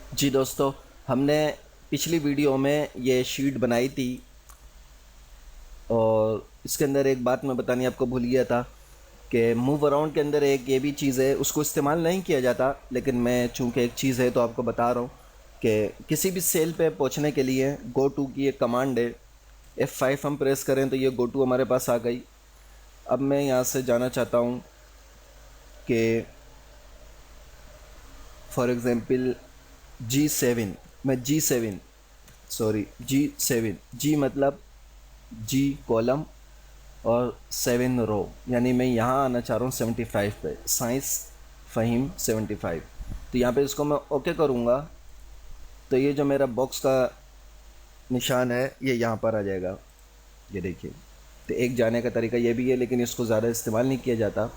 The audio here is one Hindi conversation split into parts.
जी दोस्तों, हमने पिछली वीडियो में ये शीट बनाई थी और इसके अंदर एक बात मैं बतानी आपको भूल गया था कि मूव अराउंड के अंदर एक ये भी चीज़ है, उसको इस्तेमाल नहीं किया जाता, लेकिन मैं चूँकि एक चीज़ है तो आपको बता रहा हूँ कि किसी भी सेल पे पहुँचने के लिए गो टू की एक कमांड है। F5 हम प्रेस करें तो ये गो टू हमारे पास आ गई। अब मैं यहाँ से जाना चाहता हूँ कि फॉर एग्ज़ाम्पल G7, मैं G7 सॉरी G7, जी मतलब जी कॉलम और 7 रो, यानी मैं यहाँ आना चाह रहा हूँ 75 पे, साइंस फ़हीम 75। तो यहाँ पे इसको मैं ओके करूँगा तो ये जो मेरा बॉक्स का निशान है ये यहाँ पर आ जाएगा, ये देखिए। तो एक जाने का तरीका ये भी है, लेकिन इसको ज़्यादा इस्तेमाल नहीं किया जाता।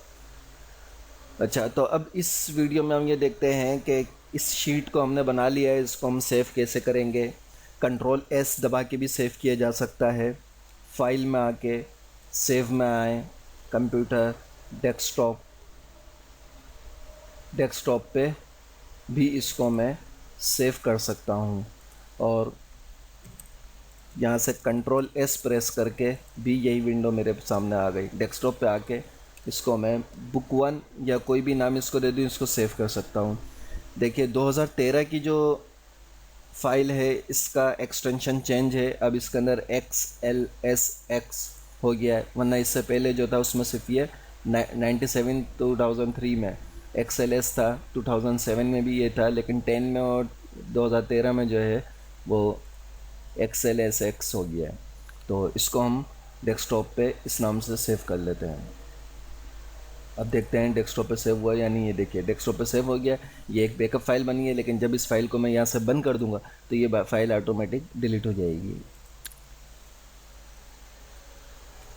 अच्छा, तो अब इस वीडियो में हम ये देखते हैं कि इस शीट को हमने बना लिया है, इसको हम सेव कैसे करेंगे। कंट्रोल एस दबा के भी सेव किया जा सकता है। फाइल में आके सेव में आए, कंप्यूटर, डेस्कटॉप, डेस्कटॉप पे भी इसको मैं सेव कर सकता हूँ। और यहाँ से कंट्रोल एस प्रेस करके भी यही विंडो मेरे सामने आ गई। डेस्कटॉप पे आके इसको मैं बुक वन या कोई भी नाम इसको दे दूँ, इसको सेव कर सकता हूँ। देखिए 2013 की जो फाइल है इसका एक्सटेंशन चेंज है, अब इसके अंदर XLSX हो गया है, वरना इससे पहले जो था उसमें सिर्फ ये 97 2003 में XLS था, 2007 में भी ये था, लेकिन 10 में और 2013 में जो है वो XLSX हो गया है। तो इसको हम डेस्कटॉप पे इस नाम से सेव कर लेते हैं। अब देखते हैं डेस्कटॉप पे सेव हुआ या नहीं। ये देखिए डेस्कटॉप पे सेव हो गया। ये एक बैकअप फाइल बनी है, लेकिन जब इस फाइल को मैं यहाँ से बंद कर दूंगा तो ये फाइल ऑटोमेटिक डिलीट हो जाएगी।